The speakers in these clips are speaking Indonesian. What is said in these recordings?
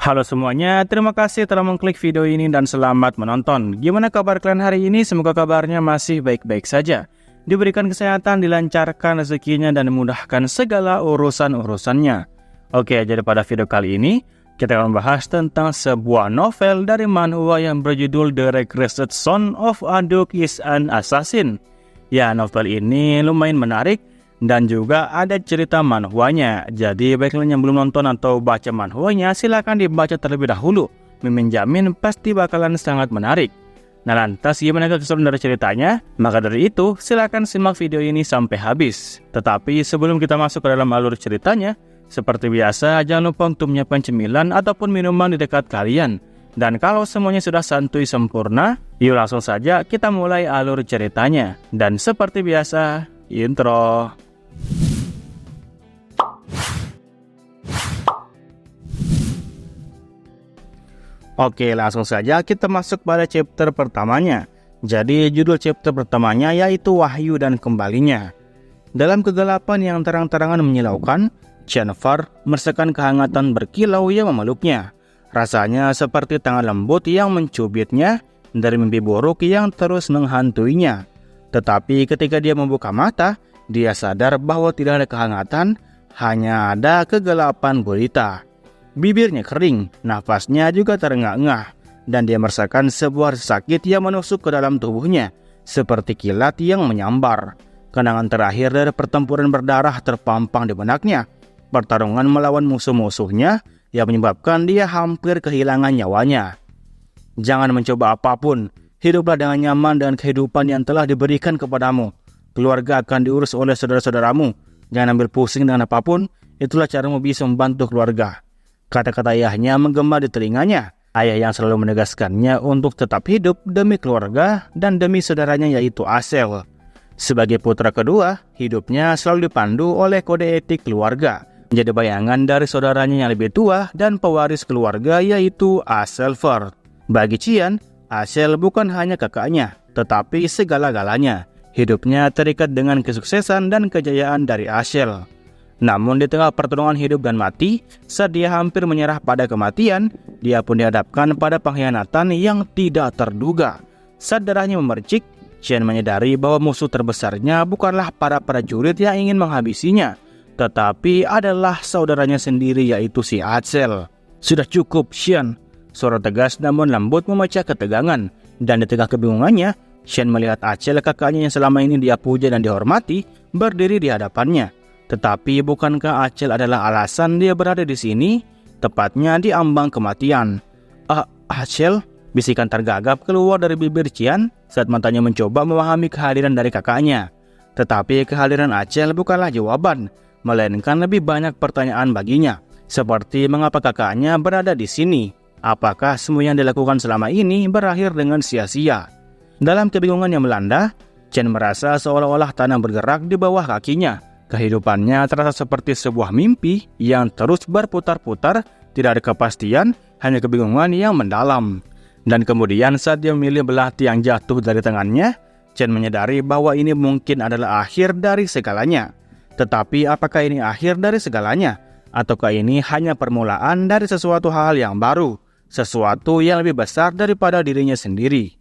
Halo semuanya, terima kasih telah mengklik video ini dan selamat menonton. Gimana kabar kalian hari ini? Semoga kabarnya masih baik-baik saja. Diberikan kesehatan, dilancarkan rezekinya, dan dimudahkan segala urusan-urusannya. Oke, jadi pada video kali ini, kita akan membahas tentang sebuah novel dari manhwa yang berjudul The Regressed Son of A-Duke is an Assassin. Ya, novel ini lumayan menarik. Dan juga ada cerita manhwanya. Jadi bagi kalian yang belum nonton atau baca manhwanya, silahkan dibaca terlebih dahulu. Mimin jamin pasti bakalan sangat menarik. Nah lantas gimana keseruan dari ceritanya? Maka dari itu silahkan simak video ini sampai habis. Tetapi sebelum kita masuk ke dalam alur ceritanya, seperti biasa jangan lupa untuk menyiapkan cemilan ataupun minuman di dekat kalian. Dan kalau semuanya sudah santuy sempurna, yuk langsung saja kita mulai alur ceritanya. Dan seperti biasa, intro. Oke, langsung saja kita masuk pada chapter pertamanya. Jadi judul chapter pertamanya yaitu Wahyu dan Kembalinya. Dalam kegelapan yang terang-terangan menyilaukan, Jennifer merasakan kehangatan berkilau yang memeluknya. Rasanya seperti tangan lembut yang mencubitnya dari mimpi buruk yang terus menghantuinya. Tetapi ketika dia membuka mata, dia sadar bahwa tidak ada kehangatan, hanya ada kegelapan gulita. Bibirnya kering, nafasnya juga terengah-engah, dan dia merasakan sebuah sakit yang menusuk ke dalam tubuhnya, seperti kilat yang menyambar. Kenangan terakhir dari pertempuran berdarah terpampang di benaknya. Pertarungan melawan musuh-musuhnya yang menyebabkan dia hampir kehilangan nyawanya. Jangan mencoba apapun, hiduplah dengan nyaman dengan kehidupan yang telah diberikan kepadamu. Keluarga akan diurus oleh saudara-saudaramu. Jangan ambil pusing dengan apapun, itulah caramu bisa membantu keluarga. Kata-kata ayahnya menggema di telinganya. Ayah yang selalu menegaskannya untuk tetap hidup demi keluarga dan demi saudaranya yaitu Asel. Sebagai putra kedua, hidupnya selalu dipandu oleh kode etik keluarga. Menjadi bayangan dari saudaranya yang lebih tua dan pewaris keluarga yaitu Aselford. Bagi Cian, Asel bukan hanya kakaknya, tetapi segala-galanya. Hidupnya terikat dengan kesuksesan dan kejayaan dari Asel. Namun di tengah pertarungan hidup dan mati, saat dia hampir menyerah pada kematian, dia pun dihadapkan pada pengkhianatan yang tidak terduga. Saat darahnya memercik, Cian menyadari bahwa musuh terbesarnya bukanlah para prajurit yang ingin menghabisinya, tetapi adalah saudaranya sendiri yaitu si Asel. Sudah cukup, Cian. Suara tegas namun lembut memecah ketegangan, dan di tengah kebingungannya, Cian melihat Asel, kakaknya yang selama ini dia puja dan dihormati, berdiri di hadapannya. Tetapi bukankah Asel adalah alasan dia berada di sini? Tepatnya di ambang kematian. Asel? Bisikan tergagap keluar dari bibir Cian saat matanya mencoba memahami kehadiran dari kakaknya. Tetapi kehadiran Asel bukanlah jawaban, melainkan lebih banyak pertanyaan baginya. Seperti mengapa kakaknya berada di sini? Apakah semua yang dilakukan selama ini berakhir dengan sia-sia? Dalam kebingungan yang melanda, Cian merasa seolah-olah tanah bergerak di bawah kakinya. Kehidupannya terasa seperti sebuah mimpi yang terus berputar-putar, tidak ada kepastian, hanya kebingungan yang mendalam. Dan kemudian saat dia memilih belati yang jatuh dari tangannya, Cian menyadari bahwa ini mungkin adalah akhir dari segalanya. Tetapi apakah ini akhir dari segalanya? Ataukah ini hanya permulaan dari sesuatu hal yang baru? Sesuatu yang lebih besar daripada dirinya sendiri?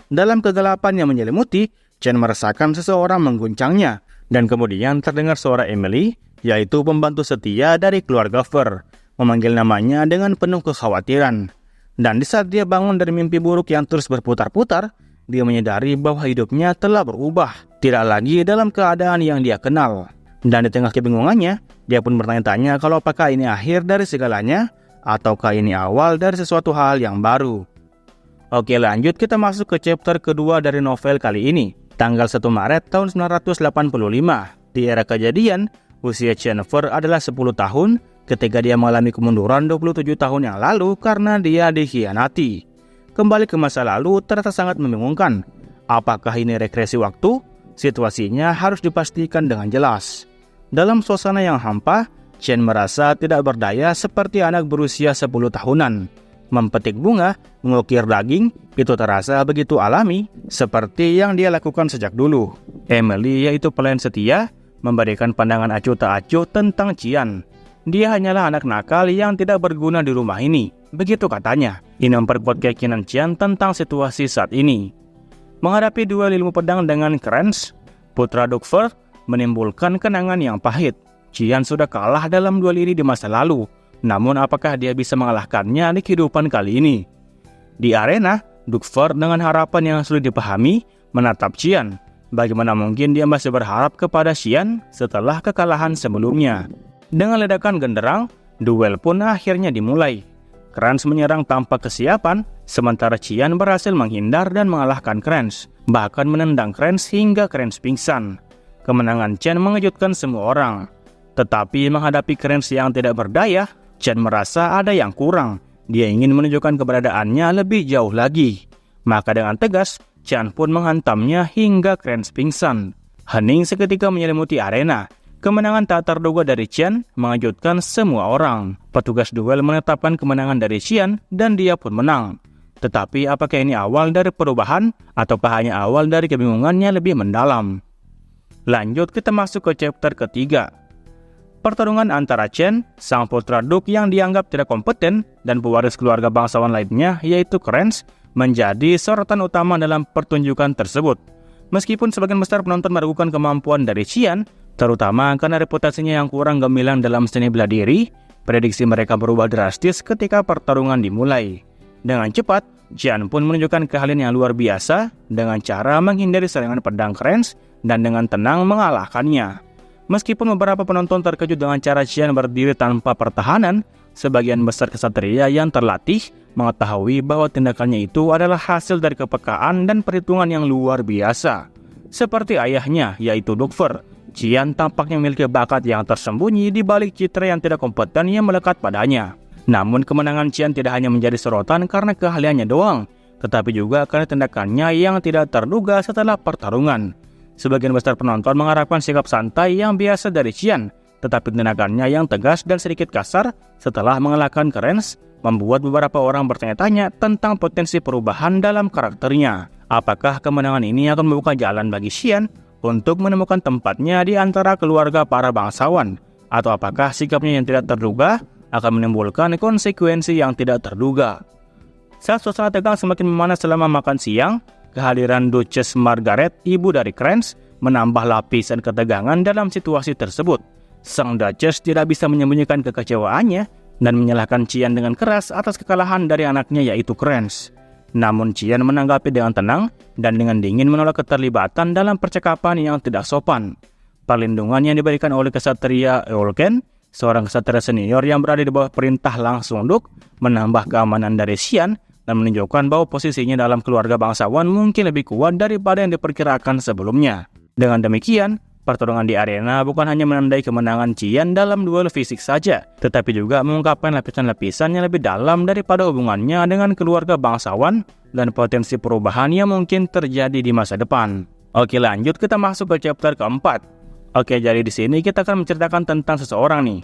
Dalam kegelapan yang menyelimuti, Cian merasakan seseorang mengguncangnya. Dan kemudian terdengar suara Emily, yaitu pembantu setia dari keluarga Ver, memanggil namanya dengan penuh kekhawatiran. Dan di saat dia bangun dari mimpi buruk yang terus berputar-putar, dia menyadari bahwa hidupnya telah berubah, tidak lagi dalam keadaan yang dia kenal. Dan di tengah kebingungannya, dia pun bertanya-tanya kalau apakah ini akhir dari segalanya, ataukah ini awal dari sesuatu hal yang baru. Oke, lanjut kita masuk ke chapter kedua dari novel kali ini. Tanggal 1 Maret tahun 1985, di era kejadian, usia Jennifer adalah 10 tahun ketika dia mengalami kemunduran 27 tahun yang lalu karena dia dikhianati. Kembali ke masa lalu ternyata sangat membingungkan. Apakah ini regresi waktu? Situasinya harus dipastikan dengan jelas. Dalam suasana yang hampa, Cian merasa tidak berdaya seperti anak berusia 10 tahunan. Mempetik bunga, mengukir daging, itu terasa begitu alami, seperti yang dia lakukan sejak dulu. Emily, yaitu pelayan setia, memberikan pandangan acuh tak acuh tentang Cian. Dia hanyalah anak nakal yang tidak berguna di rumah ini. Begitu katanya. Ini memperkuat keyakinan Qian tentang situasi saat ini. Menghadapi duel ilmu pedang dengan Krenz, putra Dukfer menimbulkan kenangan yang pahit. Qian sudah kalah dalam duel ini di masa lalu. Namun apakah dia bisa mengalahkannya di kehidupan kali ini? Di arena, Dukfer dengan harapan yang sulit dipahami menatap Qian. Bagaimana mungkin dia masih berharap kepada Qian setelah kekalahan sebelumnya? Dengan ledakan genderang, duel pun akhirnya dimulai. Krenz menyerang tanpa kesiapan, sementara Qian berhasil menghindar dan mengalahkan Krenz, bahkan menendang Krenz hingga Krenz pingsan. Kemenangan Qian mengejutkan semua orang. Tetapi menghadapi Krenz yang tidak berdaya, Qian merasa ada yang kurang. Dia ingin menunjukkan keberadaannya lebih jauh lagi. Maka dengan tegas, Qian pun menghantamnya hingga Krenz pingsan. Hening seketika menyelimuti arena. Kemenangan tak terduga dari Qian mengejutkan semua orang. Petugas duel menetapkan kemenangan dari Qian dan dia pun menang. Tetapi apakah ini awal dari perubahan ataukah hanya awal dari kebingungannya lebih mendalam? Lanjut kita masuk ke chapter ketiga. Pertarungan antara Chen, sang putra Duk yang dianggap tidak kompeten, dan pewaris keluarga bangsawan lainnya yaitu Krenz menjadi sorotan utama dalam pertunjukan tersebut. Meskipun sebagian besar penonton meragukan kemampuan dari Qian, terutama karena reputasinya yang kurang gemilang dalam seni bela diri, prediksi mereka berubah drastis ketika pertarungan dimulai. Dengan cepat, Qian pun menunjukkan keahlian yang luar biasa dengan cara menghindari serangan pedang Krenz dan dengan tenang mengalahkannya. Meskipun beberapa penonton terkejut dengan cara Qian berdiri tanpa pertahanan, sebagian besar ksatria yang terlatih mengetahui bahwa tindakannya itu adalah hasil dari kepekaan dan perhitungan yang luar biasa. Seperti ayahnya, yaitu Dukfer, Qian tampaknya memiliki bakat yang tersembunyi di balik citra yang tidak kompeten yang melekat padanya. Namun kemenangan Qian tidak hanya menjadi sorotan karena keahliannya doang, tetapi juga karena tindakannya yang tidak terduga setelah pertarungan. Sebagian besar penonton mengharapkan sikap santai yang biasa dari Qian, tetapi tindakannya yang tegas dan sedikit kasar setelah mengalahkan Krenz membuat beberapa orang bertanya-tanya tentang potensi perubahan dalam karakternya. Apakah kemenangan ini akan membuka jalan bagi Qian untuk menemukan tempatnya di antara keluarga para bangsawan? Atau apakah sikapnya yang tidak terduga akan menimbulkan konsekuensi yang tidak terduga? Saat suasana tegang semakin memanas selama makan siang, kehadiran Duchess Margaret, ibu dari Krenz, menambah lapisan ketegangan dalam situasi tersebut. Sang Duchess tidak bisa menyembunyikan kekecewaannya dan menyalahkan Qian dengan keras atas kekalahan dari anaknya yaitu Krenz. Namun Qian menanggapi dengan tenang dan dengan dingin menolak keterlibatan dalam percakapan yang tidak sopan. Perlindungan yang diberikan oleh ksatria Eolken, seorang ksatria senior yang berada di bawah perintah langsung Duk, menambah keamanan dari Qian dan menunjukkan bahwa posisinya dalam keluarga bangsawan mungkin lebih kuat daripada yang diperkirakan sebelumnya. Dengan demikian, pertarungan di arena bukan hanya menandai kemenangan Qian dalam duel fisik saja, tetapi juga mengungkapkan lapisan-lapisan yang lebih dalam daripada hubungannya dengan keluarga bangsawan dan potensi perubahan yang mungkin terjadi di masa depan. Oke, lanjut kita masuk ke chapter keempat. Oke, jadi di sini kita akan menceritakan tentang seseorang nih.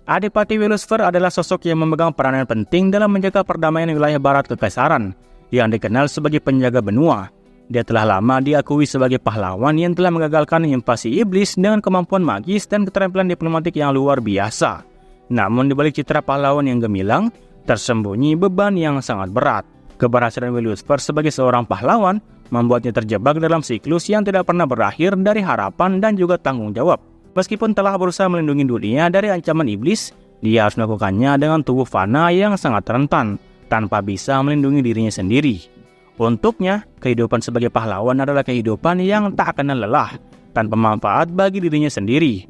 Adipati Völuspher adalah sosok yang memegang peranan penting dalam menjaga perdamaian wilayah barat kekaisaran, yang dikenal sebagai penjaga benua. Dia telah lama diakui sebagai pahlawan yang telah mengagalkan invasi iblis dengan kemampuan magis dan keterampilan diplomatik yang luar biasa. Namun di balik citra pahlawan yang gemilang, tersembunyi beban yang sangat berat. Keberhasilan Völuspher sebagai seorang pahlawan membuatnya terjebak dalam siklus yang tidak pernah berakhir dari harapan dan juga tanggung jawab. Meskipun telah berusaha melindungi dunia dari ancaman iblis, dia harus melakukannya dengan tubuh fana yang sangat rentan, tanpa bisa melindungi dirinya sendiri. Untuknya, kehidupan sebagai pahlawan adalah kehidupan yang tak kenal lelah, tanpa manfaat bagi dirinya sendiri.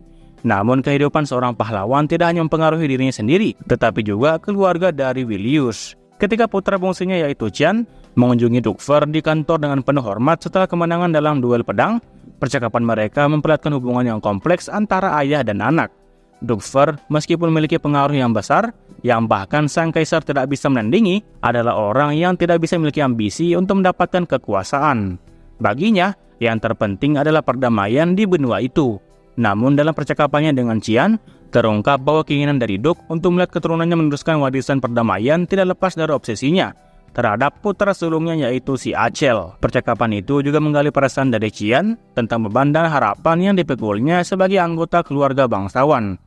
Namun kehidupan seorang pahlawan tidak hanya mempengaruhi dirinya sendiri, tetapi juga keluarga dari Vilius. Ketika putra bungsunya yaitu Qian mengunjungi Dukfer di kantor dengan penuh hormat setelah kemenangan dalam duel pedang, percakapan mereka memperlihatkan hubungan yang kompleks antara ayah dan anak. Dukfer, meskipun memiliki pengaruh yang besar, yang bahkan sang kaisar tidak bisa menandingi, adalah orang yang tidak bisa memiliki ambisi untuk mendapatkan kekuasaan. Baginya, yang terpenting adalah perdamaian di benua itu. Namun dalam percakapannya dengan Qian, terungkap bahwa keinginan dari Duk untuk melihat keturunannya meneruskan warisan perdamaian tidak lepas dari obsesinya terhadap putra sulungnya yaitu si Acel. Percakapan itu juga menggali perasaan dari Qian tentang beban dan harapan yang dipikulnya sebagai anggota keluarga bangsawan.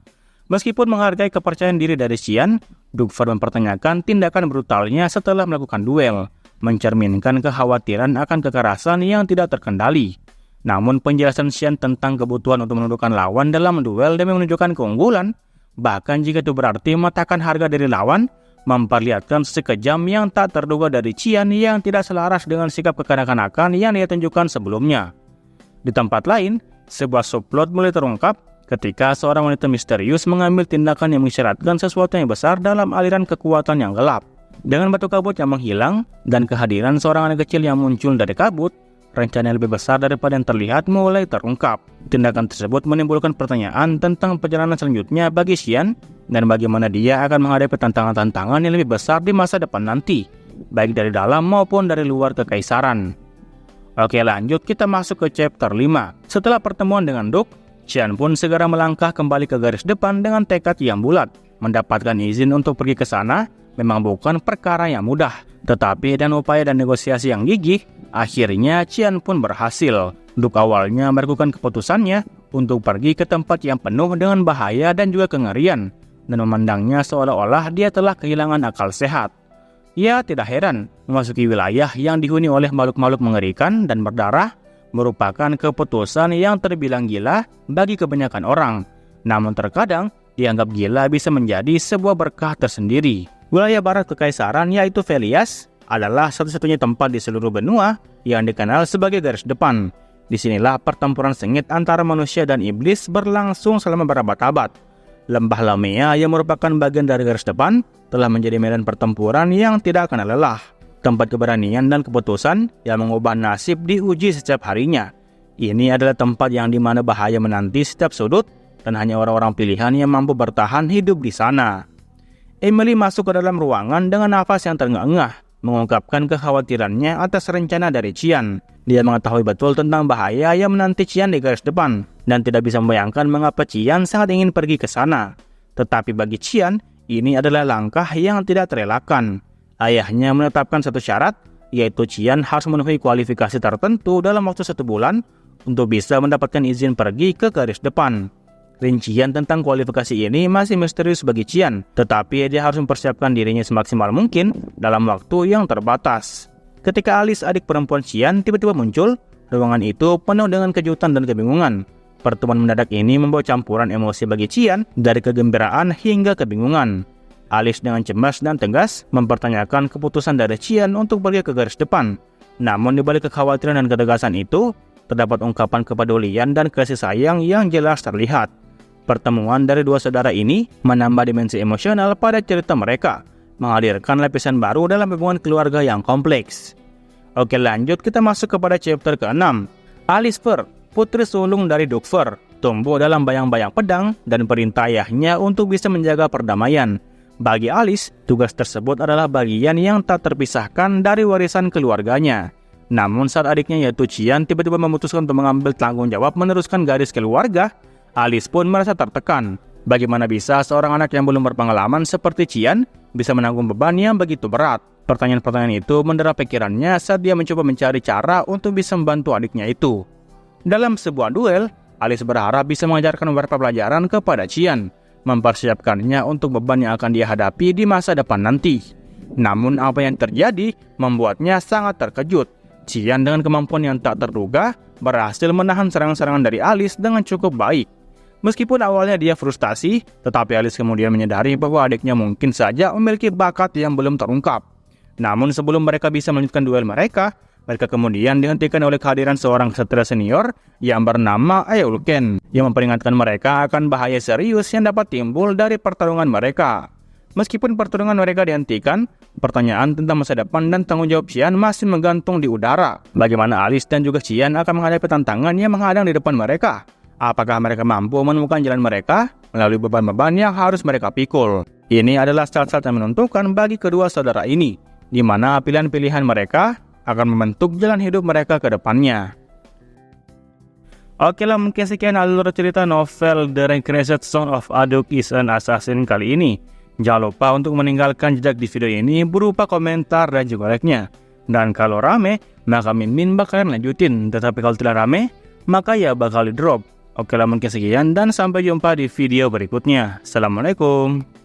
Meskipun menghargai kepercayaan diri dari Qian, Dukfer mempertanyakan tindakan brutalnya setelah melakukan duel, mencerminkan kekhawatiran akan kekerasan yang tidak terkendali. Namun penjelasan Qian tentang kebutuhan untuk menundukkan lawan dalam duel demi menunjukkan keunggulan, bahkan jika itu berarti mematahkan harga diri lawan, memperlihatkan sisi kejam yang tak terduga dari Qian yang tidak selaras dengan sikap kekanak-kanakan yang dia tunjukkan sebelumnya. Di tempat lain, sebuah subplot mulai terungkap ketika seorang wanita misterius mengambil tindakan yang mengisyaratkan sesuatu yang besar dalam aliran kekuatan yang gelap. Dengan batu kabut yang menghilang dan kehadiran seorang anak kecil yang muncul dari kabut, rencana yang lebih besar daripada yang terlihat mulai terungkap. Tindakan tersebut menimbulkan pertanyaan tentang perjalanan selanjutnya bagi Qian dan bagaimana dia akan menghadapi tantangan-tantangan yang lebih besar di masa depan nanti, baik dari dalam maupun dari luar kekaisaran. Oke, lanjut kita masuk ke chapter 5. Setelah pertemuan dengan Duk, Qian pun segera melangkah kembali ke garis depan dengan tekad yang bulat. Mendapatkan izin untuk pergi ke sana memang bukan perkara yang mudah, tetapi dengan upaya dan negosiasi yang gigih, akhirnya Qian pun berhasil. Duk awalnya meragukan keputusannya untuk pergi ke tempat yang penuh dengan bahaya dan juga kengerian, dan memandangnya seolah-olah dia telah kehilangan akal sehat. Ia tidak heran, memasuki wilayah yang dihuni oleh makhluk-makhluk mengerikan dan berdarah merupakan keputusan yang terbilang gila bagi kebanyakan orang. Namun terkadang, dianggap gila bisa menjadi sebuah berkah tersendiri. Wilayah barat kekaisaran yaitu Velias adalah satu-satunya tempat di seluruh benua yang dikenal sebagai garis depan. Disinilah pertempuran sengit antara manusia dan iblis berlangsung selama berabad-abad. Lembah Lamea yang merupakan bagian dari garis depan telah menjadi medan pertempuran yang tidak akan lelah. Tempat keberanian dan keputusan yang mengubah nasib diuji setiap harinya. Ini adalah tempat yang dimana bahaya menanti setiap sudut dan hanya orang-orang pilihan yang mampu bertahan hidup di sana. Emily masuk ke dalam ruangan dengan nafas yang terengah-engah, mengungkapkan kekhawatirannya atas rencana dari Qian. Dia mengetahui betul tentang bahaya yang menanti Qian di garis depan dan tidak bisa membayangkan mengapa Qian sangat ingin pergi ke sana. Tetapi bagi Qian, ini adalah langkah yang tidak terelakkan. Ayahnya menetapkan satu syarat, yaitu Qian harus memenuhi kualifikasi tertentu dalam waktu 1 bulan untuk bisa mendapatkan izin pergi ke garis depan. Rincian tentang kualifikasi ini masih misterius bagi Qian, tetapi dia harus mempersiapkan dirinya semaksimal mungkin dalam waktu yang terbatas. Ketika Alice, adik perempuan Qian, tiba-tiba muncul, ruangan itu penuh dengan kejutan dan kebingungan. Pertemuan mendadak ini membawa campuran emosi bagi Qian, dari kegembiraan hingga kebingungan. Alice dengan cemas dan tegas mempertanyakan keputusan dari Qian untuk pergi ke garis depan. Namun di balik kekhawatiran dan ketegasan itu, terdapat ungkapan kepedulian dan kasih sayang yang jelas terlihat. Pertemuan dari dua saudara ini menambah dimensi emosional pada cerita mereka, menghadirkan lapisan baru dalam hubungan keluarga yang kompleks. Oke, lanjut kita masuk kepada chapter ke-6. Alice Ver, putri sulung dari Dukfer, tumbuh dalam bayang-bayang pedang dan perintah ayahnya untuk bisa menjaga perdamaian. Bagi Alice, tugas tersebut adalah bagian yang tak terpisahkan dari warisan keluarganya. Namun saat adiknya yaitu Qian tiba-tiba memutuskan untuk mengambil tanggung jawab meneruskan garis keluarga, Alice pun merasa tertekan. Bagaimana bisa seorang anak yang belum berpengalaman seperti Qian bisa menanggung beban yang begitu berat? Pertanyaan-pertanyaan itu mendera pikirannya saat dia mencoba mencari cara untuk bisa membantu adiknya itu. Dalam sebuah duel, Alice berharap bisa mengajarkan beberapa pelajaran kepada Qian, mempersiapkannya untuk beban yang akan dia hadapi di masa depan nanti. Namun apa yang terjadi membuatnya sangat terkejut. Qian dengan kemampuan yang tak terduga berhasil menahan serangan-serangan dari Alice dengan cukup baik. Meskipun awalnya dia frustasi, tetapi Alice kemudian menyadari bahwa adiknya mungkin saja memiliki bakat yang belum terungkap. Namun sebelum mereka bisa melanjutkan duel mereka kemudian dihentikan oleh kehadiran seorang ksatria senior yang bernama Eulken, yang memperingatkan mereka akan bahaya serius yang dapat timbul dari pertarungan mereka. Meskipun pertarungan mereka dihentikan, pertanyaan tentang masa depan dan tanggung jawab Qian masih menggantung di udara. Bagaimana Alice dan juga Qian akan menghadapi tantangan yang menghadang di depan mereka? Apakah mereka mampu menemukan jalan mereka melalui beban-beban yang harus mereka pikul? Ini adalah saat-saat yang menentukan bagi kedua saudara ini, di mana pilihan-pilihan mereka akan membentuk jalan hidup mereka ke depannya. Oke lah, mungkin sekian alur cerita novel The Reincarnated Son of Aduk is an Assassin kali ini. Jangan lupa untuk meninggalkan jejak di video ini berupa komentar dan juga like-nya. Dan kalau rame, maka Min bakalan lanjutin. Tetapi kalau tidak rame, maka ya bakal di drop. Oke lah, mungkin sekian dan sampai jumpa di video berikutnya. Assalamualaikum.